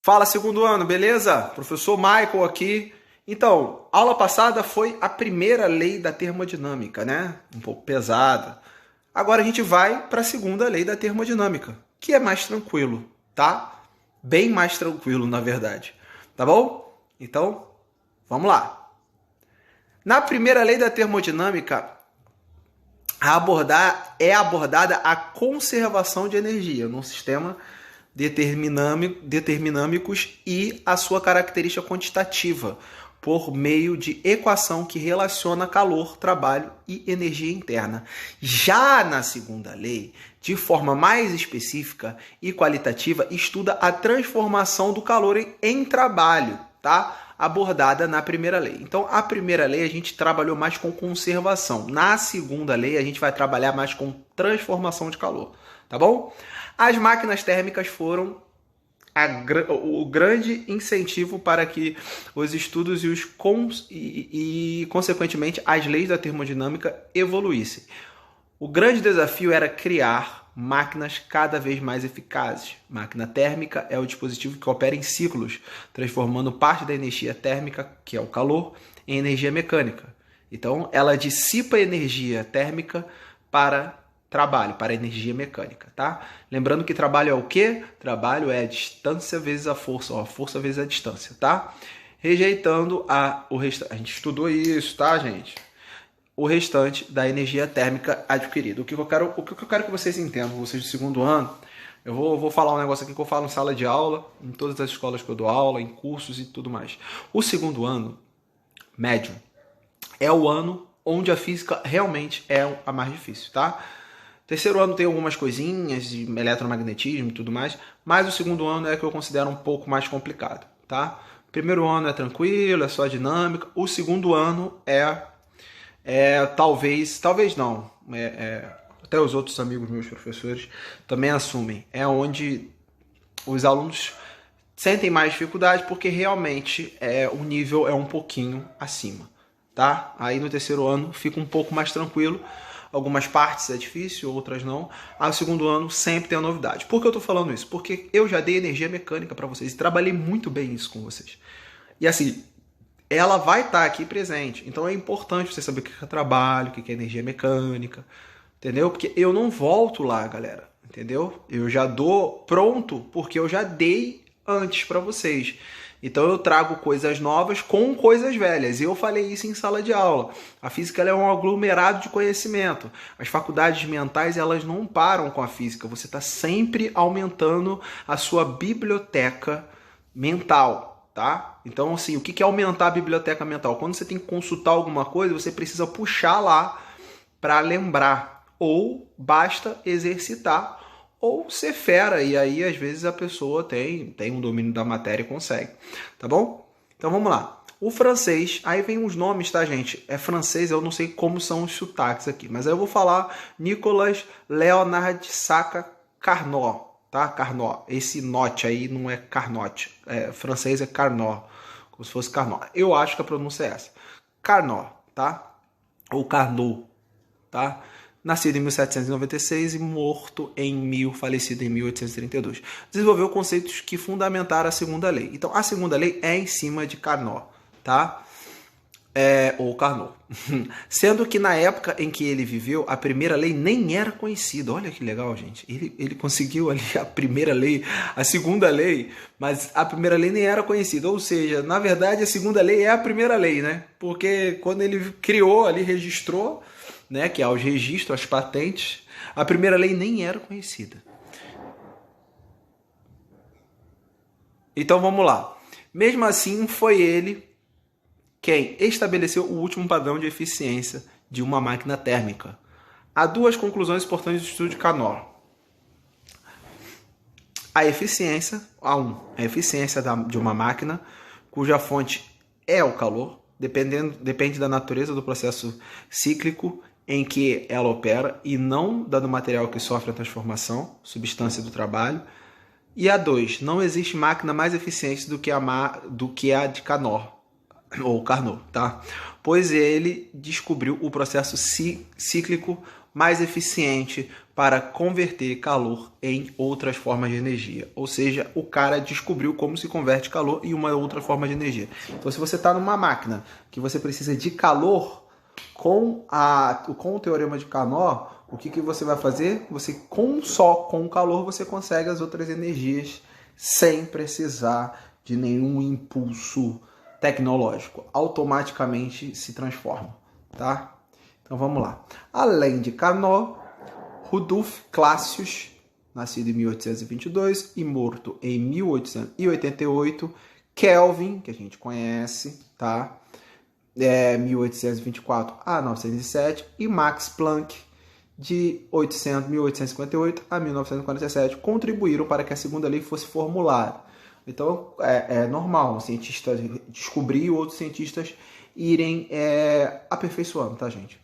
Fala, segundo ano, beleza? Professor Michael aqui. Então, aula passada foi a primeira lei da termodinâmica, né? Um pouco pesada. Agora a gente vai para a segunda lei da termodinâmica, que é mais tranquilo, tá? Bem mais tranquilo, na verdade. Tá bom? Então, vamos lá. Na primeira lei da termodinâmica, é abordada a conservação de energia num sistema determinâmicos e a sua característica quantitativa, por meio de equação que relaciona calor, trabalho e energia interna. Já na segunda lei, de forma mais específica e qualitativa, estuda a transformação do calor em trabalho, tá? Abordada na primeira lei. Então, a primeira lei a gente trabalhou mais com conservação. Na segunda lei, a gente vai trabalhar mais com transformação de calor, tá bom? As máquinas térmicas foram o grande incentivo para que os estudos e, consequentemente, as leis da termodinâmica evoluíssem. O grande desafio era criar máquinas cada vez mais eficazes. Máquina térmica é o dispositivo que opera em ciclos, transformando parte da energia térmica, que é o calor, em energia mecânica. Então, ela dissipa energia térmica para trabalho, para energia mecânica, tá? Lembrando que trabalho é o quê? Trabalho é a distância vezes a força, ou a força vezes a distância, tá? Rejeitando o restante. A gente estudou isso, tá, gente? O restante da energia térmica adquirida. O que eu quero que vocês entendam, vocês do segundo ano, eu vou falar um negócio aqui que eu falo em sala de aula, em todas as escolas que eu dou aula, em cursos e tudo mais. O segundo ano, médio, é o ano onde a física realmente é a mais difícil, tá? Terceiro ano tem algumas coisinhas de eletromagnetismo e tudo mais, mas o segundo ano é que eu considero um pouco mais complicado, tá? Primeiro ano é tranquilo, é só dinâmica. O segundo ano talvez não, até os outros amigos meus professores também assumem, é onde os alunos sentem mais dificuldade porque realmente o nível é um pouquinho acima, tá? Aí no terceiro ano fica um pouco mais tranquilo. Algumas partes é difícil, outras não. Ao segundo ano sempre tem a novidade. Por que eu estou falando isso? Porque eu já dei energia mecânica para vocês e trabalhei muito bem isso com vocês. E assim, ela vai estar aqui presente. Então é importante você saber o que é trabalho, o que é energia mecânica, entendeu? Porque eu não volto lá, galera, entendeu? Eu já dou pronto porque eu já dei antes para vocês. Então eu trago coisas novas com coisas velhas. E eu falei isso em sala de aula. A física ela é um aglomerado de conhecimento. As faculdades mentais elas não param com a física. Você está sempre aumentando a sua biblioteca mental, tá? Então assim, o que é aumentar a biblioteca mental? Quando você tem que consultar alguma coisa, você precisa puxar lá para lembrar. Ou basta exercitar. Ou ser fera, e aí às vezes a pessoa tem um domínio da matéria e consegue, tá bom? Então vamos lá. O francês, aí vem os nomes, tá, gente? É francês, eu não sei como são os sotaques aqui, mas aí eu vou falar Nicolas Leonard Sacca Carnot, tá? Carnot. Esse note aí não é Carnot, francês é Carnot, como se fosse Carnot. Eu acho que a pronúncia é essa. Carnot, tá? Ou Carnot, tá? Nascido em 1796 e falecido em 1832. Desenvolveu conceitos que fundamentaram a segunda lei. Então, a segunda lei é em cima de Carnot, tá? Ou Carnot. Sendo que na época em que ele viveu, a primeira lei nem era conhecida. Olha que legal, gente. Ele conseguiu ali a primeira lei, a segunda lei, mas a primeira lei nem era conhecida. Ou seja, na verdade, a segunda lei é a primeira lei, né? Porque quando ele criou ali, registrou, né, que é os registros, as patentes, a primeira lei nem era conhecida. Então vamos lá. Mesmo assim, foi ele quem estabeleceu o último padrão de eficiência de uma máquina térmica. Há duas conclusões importantes do estudo de Carnot. A eficiência de uma máquina cuja fonte é o calor, depende da natureza do processo cíclico em que ela opera e não da do material que sofre a transformação, substância do trabalho. E a 2, não existe máquina mais eficiente do que a de Carnot, ou Carnot, tá? Pois ele descobriu o processo cíclico mais eficiente para converter calor em outras formas de energia. Ou seja, o cara descobriu como se converte calor em uma outra forma de energia. Então, se você está numa máquina que você precisa de calor, com o teorema de Carnot, o que você vai fazer? Você, com o calor, você consegue as outras energias sem precisar de nenhum impulso tecnológico. Automaticamente se transforma, tá? Então vamos lá. Além de Carnot, Rudolf Classius, nascido em 1822 e morto em 1888, Kelvin, que a gente conhece, tá? 1824 a 1907, e Max Planck, de 1858 a 1947, contribuíram para que a segunda lei fosse formulada. Então, é normal um cientista descobrir e outros cientistas irem aperfeiçoando, tá, gente?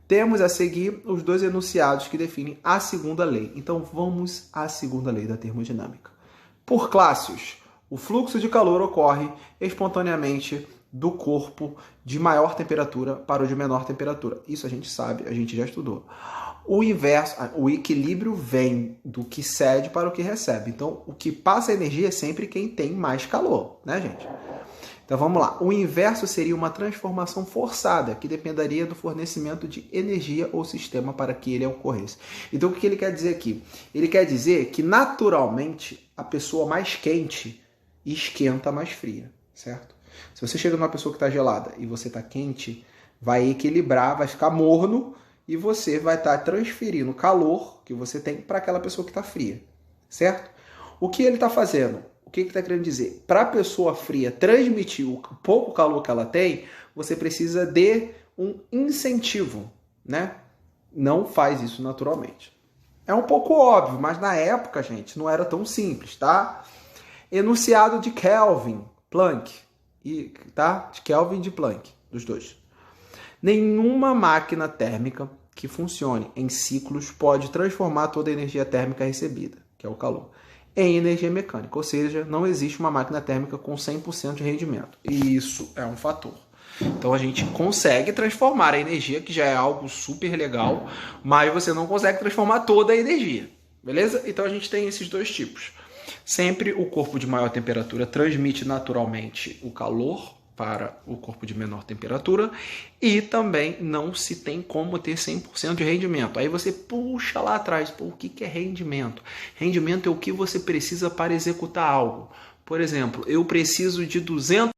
Temos a seguir os dois enunciados que definem a segunda lei. Então, vamos à segunda lei da termodinâmica. Por Classius, o fluxo de calor ocorre espontaneamente do corpo de maior temperatura para o de menor temperatura. Isso a gente sabe, a gente já estudou. O inverso, o equilíbrio vem do que cede para o que recebe. Então, o que passa energia é sempre quem tem mais calor, né, gente? Então, vamos lá. O inverso seria uma transformação forçada, que dependeria do fornecimento de energia ou sistema para que ele ocorresse. Então, o que ele quer dizer aqui? Ele quer dizer que, naturalmente, a pessoa mais quente esquenta mais fria, certo? Se você chega numa pessoa que está gelada e você está quente, vai equilibrar, vai ficar morno e você vai estar transferindo calor que você tem para aquela pessoa que está fria, certo? O que ele está fazendo? O que está querendo dizer? Para a pessoa fria transmitir o pouco calor que ela tem, você precisa de um incentivo, né? Não faz isso naturalmente. É um pouco óbvio, mas na época, gente, não era tão simples, tá? Enunciado de Kelvin, Planck, tá? De Kelvin e de Planck, dos dois. Nenhuma máquina térmica que funcione em ciclos pode transformar toda a energia térmica recebida, que é o calor, em energia mecânica. Ou seja, não existe uma máquina térmica com 100% de rendimento. E isso é um fator. Então a gente consegue transformar a energia, que já é algo super legal, mas você não consegue transformar toda a energia. Beleza? Então a gente tem esses dois tipos. Sempre o corpo de maior temperatura transmite naturalmente o calor para o corpo de menor temperatura e também não se tem como ter 100% de rendimento. Aí você puxa lá atrás, o que é rendimento? Rendimento é o que você precisa para executar algo. Por exemplo, eu preciso de 200...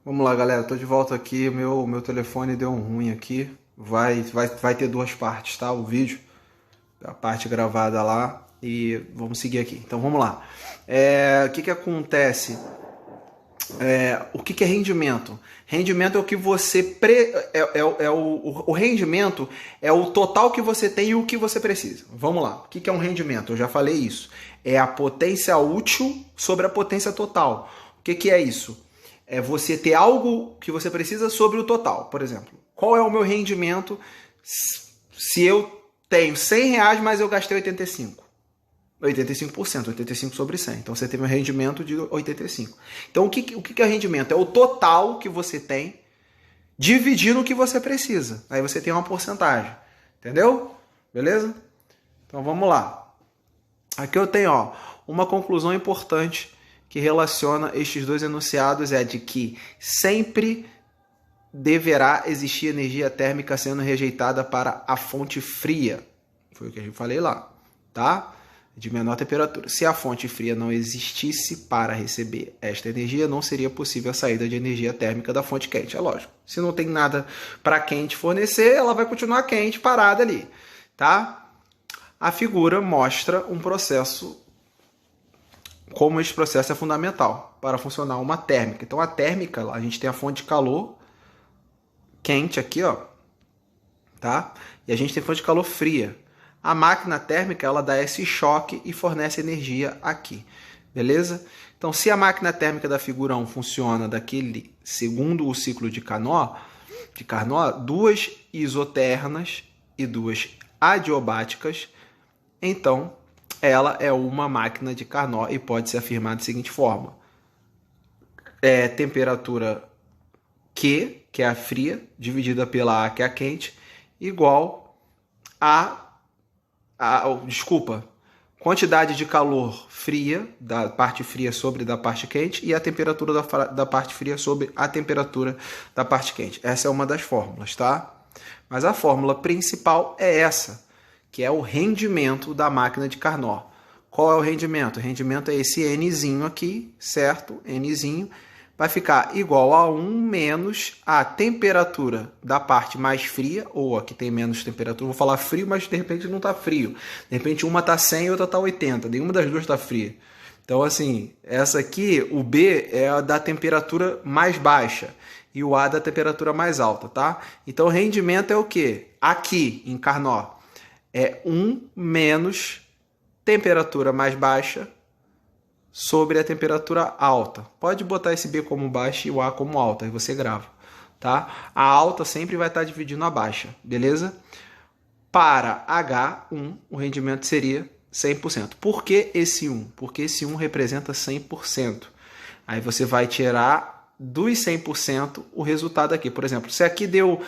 Vamos lá, galera, estou de volta aqui, meu telefone deu um ruim aqui, vai ter duas partes, tá? O vídeo, a parte gravada lá, e vamos seguir aqui. Então vamos lá. O que acontece? O que é rendimento? Rendimento é o que você... O rendimento é o total que você tem e o que você precisa. Vamos lá. O que é um rendimento? Eu já falei isso. É a potência útil sobre a potência total. O que é isso? É você ter algo que você precisa sobre o total. Por exemplo, qual é o meu rendimento se eu tenho 100 reais, mas eu gastei 85? 85%, 85 sobre 100. Então você teve um rendimento de 85. Então o que é rendimento? É o total que você tem dividindo o que você precisa. Aí você tem uma porcentagem. Entendeu? Beleza? Então vamos lá. Aqui eu tenho uma conclusão importante que relaciona estes dois enunciados, é de que sempre deverá existir energia térmica sendo rejeitada para a fonte fria. Foi o que eu falei lá, tá? De menor temperatura. Se a fonte fria não existisse para receber esta energia, não seria possível a saída de energia térmica da fonte quente. É lógico. Se não tem nada para quente fornecer, ela vai continuar quente, parada ali, tá? A figura mostra um processo, como esse processo é fundamental para funcionar uma térmica. Então a térmica, a gente tem a fonte de calor quente aqui, tá? E a gente tem fonte de calor fria. A máquina térmica, ela dá esse choque e fornece energia aqui, beleza? Então, se a máquina térmica da figura 1 funciona segundo o ciclo de Carnot, duas isotermas e duas adiabáticas, então ela é uma máquina de Carnot e pode ser afirmada da seguinte forma: temperatura Q, que é a fria, dividida pela A, que é a quente, igual desculpa, quantidade de calor fria, da parte fria sobre da parte quente, e a temperatura da parte fria sobre a temperatura da parte quente. Essa é uma das fórmulas, tá? Mas a fórmula principal é essa, que é o rendimento da máquina de Carnot. Qual é o rendimento? O rendimento é esse Nzinho aqui, certo? Nzinho vai ficar igual a 1 menos a temperatura da parte mais fria, ou a que tem menos temperatura. Vou falar frio, mas de repente não está frio. De repente uma está 100 e outra está 80. Nenhuma das duas está fria. Então, assim, essa aqui, o B é a da temperatura mais baixa e o A da temperatura mais alta, tá? Então, o rendimento é o quê? Aqui, em Carnot, é 1 menos temperatura mais baixa sobre a temperatura alta. Pode botar esse B como baixa e o A como alta, aí você grava, tá? A alta sempre vai estar dividindo a baixa, beleza? Para H1, o rendimento seria 100%. Por que esse 1? Porque esse 1 representa 100%. Aí você vai tirar dos 100% o resultado aqui. Por exemplo, se aqui deu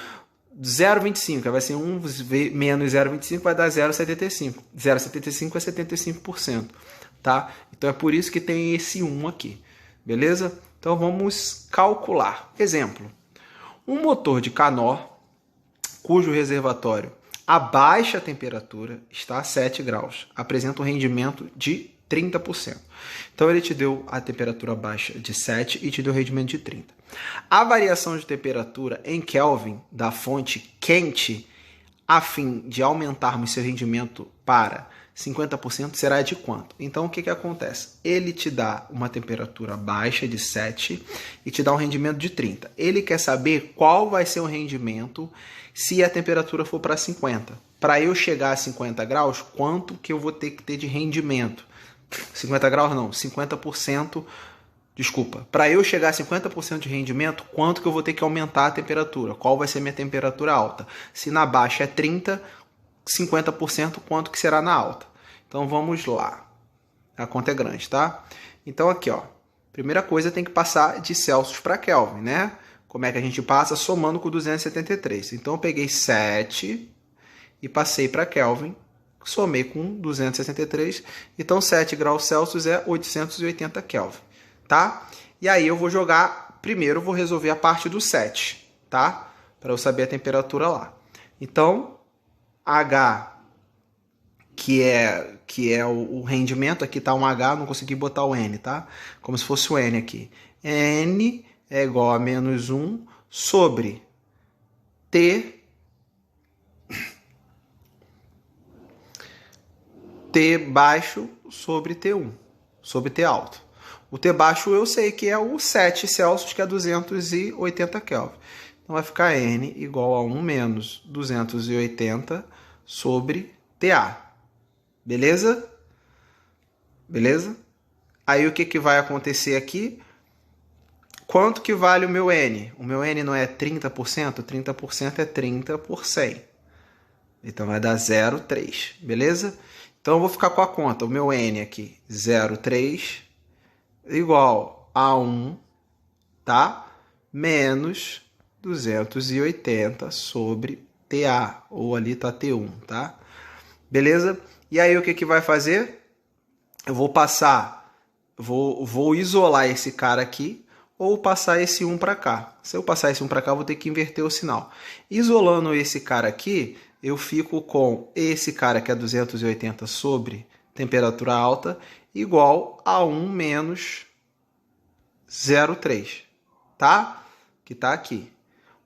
0,25, vai ser 1 menos 0,25, vai dar 0,75. 0,75 é 75%. Tá? Então é por isso que tem esse 1 aqui, beleza? Então vamos calcular. Exemplo, um motor de Carnot, cujo reservatório a baixa temperatura está a 7 graus, apresenta um rendimento de 30%. Então ele te deu a temperatura baixa de 7 e te deu o rendimento de 30%. A variação de temperatura em Kelvin da fonte quente, a fim de aumentarmos seu rendimento para 50%, será de quanto? Então, o que acontece? Ele te dá uma temperatura baixa de 7 e te dá um rendimento de 30. Ele quer saber qual vai ser o rendimento se a temperatura for para 50. Para eu chegar a 50 graus, quanto que eu vou ter que ter de rendimento? 50 graus não, 50%. Desculpa, para eu chegar a 50% de rendimento, quanto que eu vou ter que aumentar a temperatura? Qual vai ser minha temperatura alta? Se na baixa é 30, 50%, quanto que será na alta? Então vamos lá. A conta é grande, tá? Então aqui, ó. Primeira coisa, tem que passar de Celsius para Kelvin, né? Como é que a gente passa? Somando com 273. Então eu peguei 7 e passei para Kelvin, somei com 263. Então 7 graus Celsius é 880 Kelvin, tá? E aí eu vou jogar, primeiro eu vou resolver a parte do 7, tá? Para eu saber a temperatura lá. Então, H, que é o rendimento, aqui tá um H, não consegui botar o N, tá? Como se fosse o N aqui. N é igual a menos 1 sobre T baixo sobre T1, sobre T alto. O T baixo eu sei que é o 7 Celsius, que é 280 Kelvin. Então vai ficar N igual a 1 menos 280 sobre TA. Beleza? Beleza? Aí o que vai acontecer aqui? Quanto que vale o meu N? O meu N não é 30%? 30% é 30 por 100. Então vai dar 0,3. Beleza? Então eu vou ficar com a conta. O meu N aqui, 0,3 igual a 1, tá? Menos 280 sobre TA, ou ali tá T1, tá? Beleza? E aí o que vai fazer? Eu vou passar, vou isolar esse cara aqui, ou passar esse 1 para cá. Se eu passar esse 1 para cá, eu vou ter que inverter o sinal. Isolando esse cara aqui, eu fico com esse cara que é 280 sobre temperatura alta, igual a 1 menos 0,3, tá? Que tá aqui.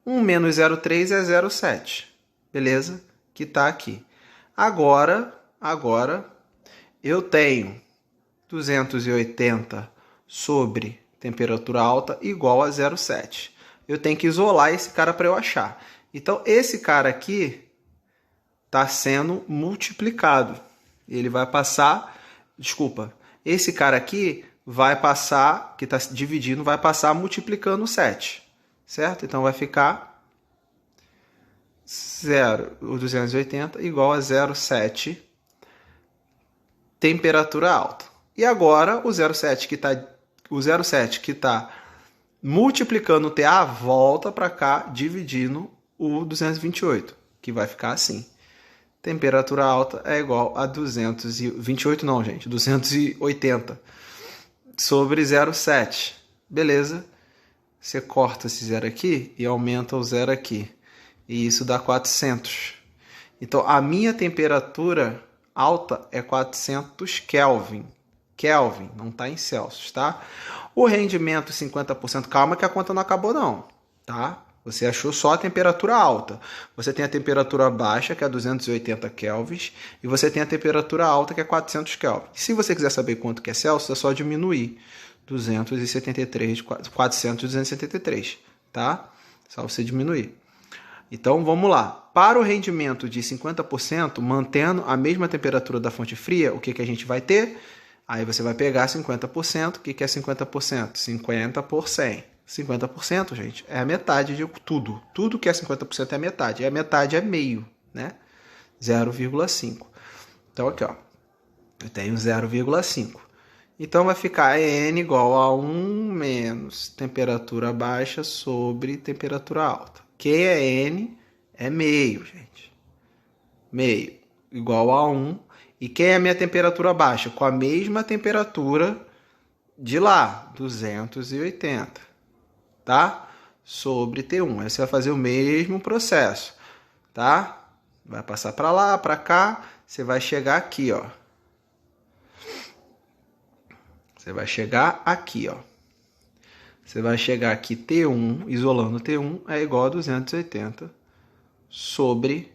1 menos 0,3 é 0,7, beleza? Que tá aqui. Agora eu tenho 280 sobre temperatura alta igual a 0,7. Eu tenho que isolar esse cara para eu achar. Então, esse cara aqui está sendo multiplicado. Ele vai passar, desculpa, esse cara aqui vai passar, que está dividindo, vai passar multiplicando 7, certo? Então vai ficar 280 igual a 0,7 temperatura alta. E agora o 0,7 que está multiplicando o TA volta para cá dividindo o 228, que vai ficar assim. temperatura alta é igual a 228, não, gente, 280 sobre 0,7. Beleza? Você corta esse zero aqui e aumenta o zero aqui. E isso dá 400. Então, a minha temperatura alta é 400 Kelvin. Kelvin, não está em Celsius, tá? O rendimento 50%, calma que a conta não acabou não, tá? Você achou só a temperatura alta. Você tem a temperatura baixa, que é 280 kelvins, e você tem a temperatura alta, que é 400 kelvin. Se você quiser saber quanto que é Celsius, é só diminuir 273, 400 e 273, tá? Só você diminuir. Então, vamos lá. Para o rendimento de 50%, mantendo a mesma temperatura da fonte fria, o que, que a gente vai ter? Aí você vai pegar 50%. O que, que é 50%? 50 por 100. 50%, gente, é a metade de tudo. Tudo que é 50% é a metade. E a metade é meio, né? 0,5. Então, aqui, ó. Eu tenho 0,5. Então, vai ficar N igual a 1 menos temperatura baixa sobre temperatura alta. Que é N? É meio, gente. Meio igual a 1. E quem é a minha temperatura baixa? Com a mesma temperatura de lá, 280. Tá? Sobre T1. Aí você vai fazer o mesmo processo, tá? Vai passar para lá, para cá, você vai chegar aqui, ó. Você vai chegar aqui, ó. Você vai chegar aqui, T1, isolando T1, é igual a 280 sobre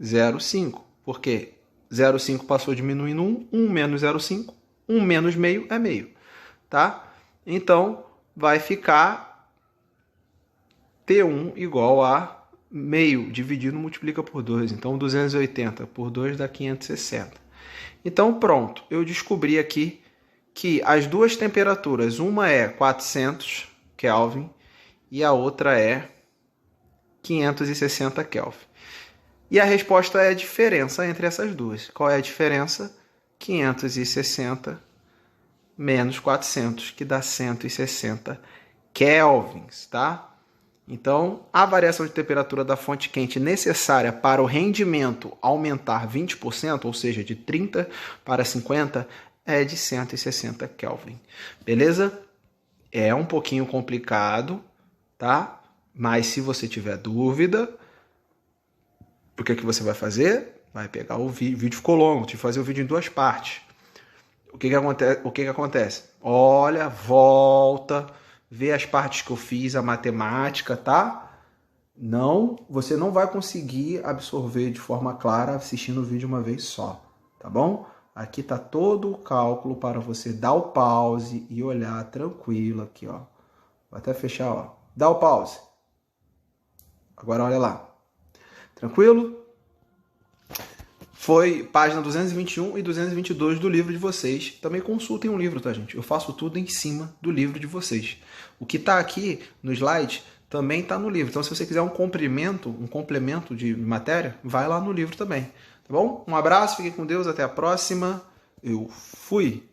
0,5. Por quê? 0,5 passou diminuindo 1, 1 menos 0,5, 1 menos meio é meio, tá? Então, vai ficar T1 igual a meio, dividido multiplica por 2. Então, 280 por 2 dá 560. Então, pronto. Eu descobri aqui que as duas temperaturas, uma é 400 Kelvin e a outra é 560 Kelvin. E a resposta é a diferença entre essas duas. Qual é a diferença? 560 menos 400, que dá 160 kelvins, tá? Então, a variação de temperatura da fonte quente necessária para o rendimento aumentar 20%, ou seja, de 30 para 50, é de 160 Kelvin. Beleza? É um pouquinho complicado, tá? Mas se você tiver dúvida, o que você vai fazer? Vai pegar o vídeo. O vídeo ficou longo, tive que fazer o vídeo em duas partes. O que acontece? Olha, volta, vê as partes que eu fiz, a matemática, tá? Não, você não vai conseguir absorver de forma clara assistindo o vídeo uma vez só, tá bom? Aqui tá todo o cálculo para você dar o pause e olhar tranquilo aqui, ó. Vou até fechar, ó. Dá o pause. Agora olha lá. Tranquilo? Foi página 221 e 222 do livro de vocês. Também consultem o livro, tá, gente? Eu faço tudo em cima do livro de vocês. O que está aqui no slide também está no livro. Então, se você quiser um complemento de matéria, vai lá no livro também. Tá bom? Um abraço, fique com Deus, até a próxima. Eu fui!